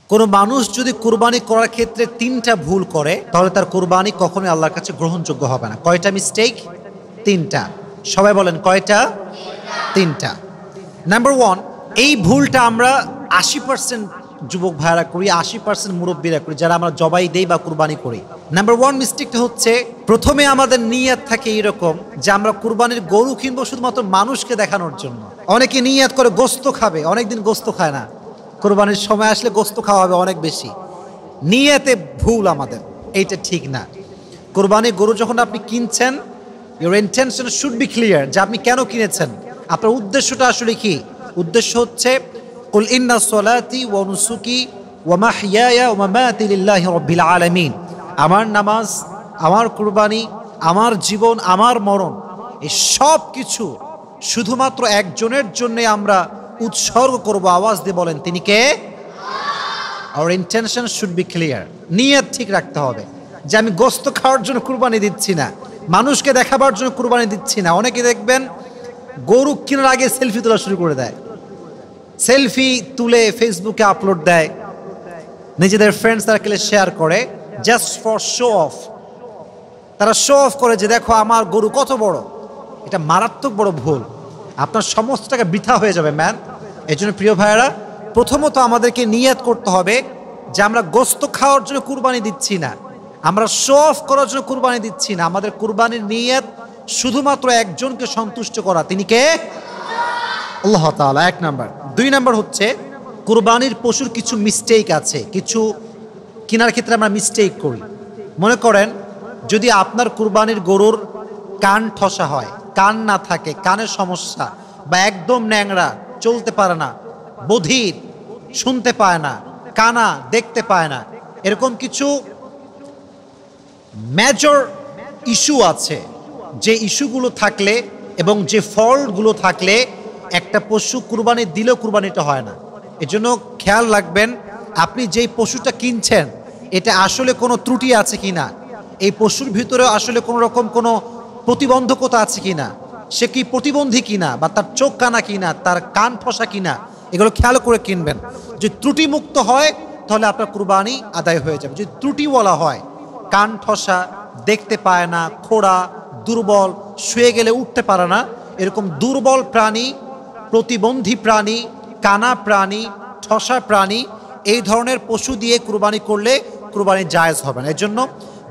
কোনো মানুষ যদি কুরবানি করার ক্ষেত্রে 3টা ভুল করে তাহলে তার কুরবানি কখনোই আল্লাহর কাছে গ্রহণযোগ্য হবে না। কয়টা মিস্টেক? 3টা। সবাই বলেন কয়টা? 3টা। নাম্বার 1, এই ভুলটা আমরা 80% যুবক ভাইরা করি, 80% মুরব্বীরা করি যারা আমরা জবাই দেই বা কুরবানি করি। নাম্বার 1 মিস্টেকটা হচ্ছে, প্রথমে আমাদের নিয়ত থাকে এইরকম যে আমরা কুরবানির গরু কিনবো শুধুমাত্র মানুষকে দেখানোর জন্য। অনেকে নিয়ত করে গোস্ত খাবে, অনেকদিন গোস্ত খায় না, কুরবানির সময় আসলে গোস্ত খাওয়া হবে অনেক বেশি। নিয়তে ভুল আমাদের, এইটা ঠিক না। কুরবানির গরু যখন আপনি কিনছেন, your intention should be clear, যে আপনি কেন কিনেছেন, আপনার উদ্দেশ্যটা আসলে কি। উদ্দেশ্য হচ্ছে কুল ইন্না সলাতি ওয়া নুসুকি ওয়া মাহইয়ায়া ওয়া মামাতি লিল্লাহি রাব্বিল আলামিন, আমার নামাজ, আমার কুরবানি, আমার জীবন, আমার মরণ, এই সব কিছু শুধুমাত্র একজনের জন্য আমরা উৎসর্গ করব। আওয়াজ দিয়ে বলেন তিনি কে? Our intention should be clear. নিয়ত ঠিক রাখতে হবে যে আমি গোস্ত খাওয়ার জন্য কুরবানি দিচ্ছি না, মানুষকে দেখাবার জন্য কুরবানি দিচ্ছি না। অনেকে দেখবেন গরু কেনার আগে সেলফি তোলা শুরু করে দেয়, সেলফি তুলে ফেসবুকে আপলোড দেয়, নিজেদের ফ্রেন্ড সার্কেলে শেয়ার করে, জাস্ট ফর শো অফ। তারা শো অফ করে যে দেখো আমার গরু কত বড়। এটা মারাত্মক বড় ভুল, আপনার সমস্ত টাকা বৃথা হয়ে যাবে ম্যান। এই জন্য প্রিয় ভাইয়েরা, প্রথমত আমাদেরকে নিয়ত করতে হবে যে আমরা গোস্ত খাওয়ার জন্য কুরবানি দিচ্ছি না, আমরা শো অফ করার জন্য কুরবানি দিচ্ছি না। আমাদের কুরবানির নিয়ত শুধুমাত্র একজনকে সন্তুষ্ট করা, তিনি কে? আল্লাহ তাআলা। 1 নাম্বার। 2 নাম্বার হচ্ছে, কুরবানির পশুর কিছু মিস্টেক আছে, কিছু কেনার ক্ষেত্রে আমরা মিস্টেক করি। মনে করেন যদি আপনার কুরবানির গরুর কান ঠসা হয়, কান না থাকে, কানের সমস্যা, বা একদম ন্যাংরা, চলতে পারে না, বধির, শুনতে পায় না, কানা, দেখতে পায় না, এরকম কিছু মেজর ইস্যু আছে, যে ইস্যুগুলো থাকলে এবং যে ফল্টগুলো থাকলে একটা পশু কুরবানি দিলেও কুরবানিটা হয় না। এজন্য খেয়াল রাখবেন আপনি যেই পশুটা কিনছেন এটা আসলে কোনো ত্রুটি আছে কিনা, এই পশুর ভিতরে আসলে কোনো রকম কোনো প্রতিবন্ধকতা আছে কিনা, সে কি প্রতিবন্ধী কিনা, বা তার চোখ কানা কিনা, তার কান ফসা কিনা, এগুলো খেয়াল করে কিনবেন। যদি ত্রুটিমুক্ত হয় তাহলে আপনার কুরবানি আদায় হয়ে যাবে। যদি ত্রুটিওয়ালা হয়, কান ঠসা, দেখতে পায় না, খোড়া, দুর্বল, শুয়ে গেলে উঠতে পারে না, এরকম দুর্বল প্রাণী, প্রতিবন্ধী প্রাণী, কানা প্রাণী, ঠসা প্রাণী, এই ধরনের পশু দিয়ে কুরবানি করলে কুরবানি জায়েজ হবে না। এর জন্য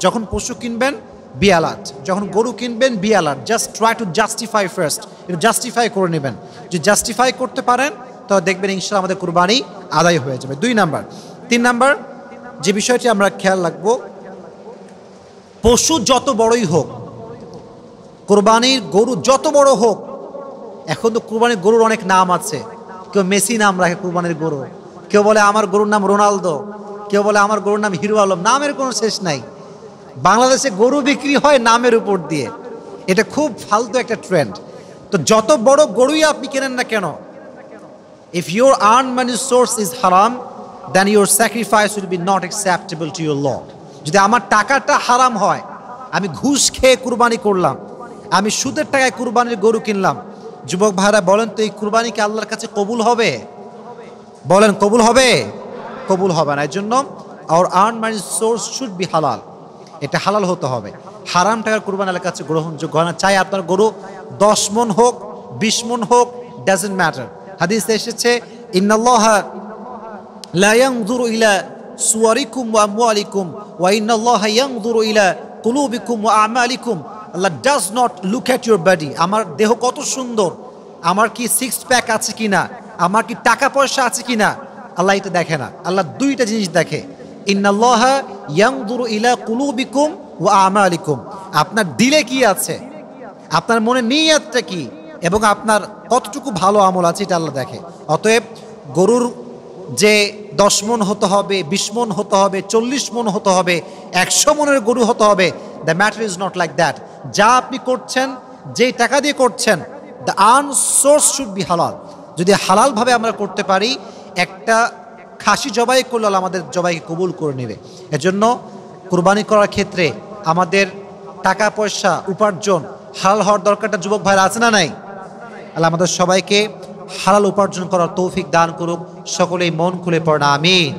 যখন পশু কিনবেন বি অ্যালার্ট, যখন গরু কিনবেন be alert, just try to justify first, একটু জাস্টিফাই করে নেবেন। যদি জাস্টিফাই করতে পারেন তাহলে দেখবেন ইনশাআল্লাহ আমাদের কুরবানি আদায় হয়ে যাবে। 2 নাম্বার। 3 নাম্বার যে বিষয়টি আমরা খেয়াল রাখবো, পশু যত বড়ই হোক, কুরবানির গরু যত বড় হোক, এখন তো কুরবানির গরুর অনেক নাম আছে, কেউ মেসি নাম রাখে কুরবানির গরু, কেউ বলে আমার গরুর নাম রোনালদো, কেউ বলে আমার গরুর নাম হিরো আলম, নামের কোনো শেষ নাই। বাংলাদেশে গরু বিক্রি হয় নামের উপর দিয়ে, এটা খুব ফালতু একটা ট্রেন্ড। তো যত বড় গরুই আপনি কেনেন না কেন, if your earned money source is haram, then your sacrifice will be not acceptable to your Lord. যদি আমার টাকাটা হারাম হয়, আমি ঘুষ খেয়ে কুরবানি করলাম, আমি সুদের টাকায় কুরবানির গরু কিনলাম, যুবক ভাইরা বলেন তো এই কুরবানি কি আল্লাহর কাছে কবুল হবে? বলেন কবুল হবে? কবুল হবে না। এর জন্য our earned money source should be halal, এটা হালাল হতে হবে। হারাম টাকার কুরবানি আল্লাহর কাছে গ্রহণযোগ্য হয় না। চাই আপনার গরু 10 মণ হোক, 20 মণ হোক, ডাজন্ট ম্যাটার। হাদিসে এসেছে ইন্নাল্লাহা লা ইয়ানজুরু ইলা সুওয়ারিকুম ওয়া আমওয়ালিকুম ওয়া ইন্নাল্লাহা ইয়ানজুরু ইলা কুলুবিকুম ওয়া আমালিকুম। আল্লাহ does not look at your body, আমার দেহ কত সুন্দর, আমার কি 6 প্যাক আছে কিনা, আমার কি টাকা পয়সা আছে কিনা, আল্লাহ এটা দেখে না। আল্লাহ 2টা জিনিস দেখে, ইন্নাল্লাহা ইয়ানজুরু ইলা কুলুবিকুম ওয়া আমালিকুম, আপনার দিলে কি আছে, আপনার মনে নিয়তটা কি, এবং আপনার কতটুকু ভালো আমল আছে, এটা আল্লাহ দেখে। অতএব গরুর যে 10 মণ হতে হবে, 20 মণ হতে হবে, 40 মণ হতে হবে, 100 মণের গরু হতে হবে, the matter is not like that. যা আপনি করছেন, যেই টাকা দিয়ে করছেন, the earn source should be হালাল। যদি হালালভাবে আমরা করতে পারি, একটা খাসি জবাই করলে আমাদের জবাইকে কবুল করে নেবে। এজন্য কুরবানি করার ক্ষেত্রে আমাদের টাকা পয়সা উপার্জন হালাল হওয়ার দরকারটা যুবক ভাইরা আছে না নাই? আল্লাহ আমাদের সবাইকে হালাল উপার্জন করার তৌফিক দান করুক। সকলেই মন খুলে পড়া আমিন।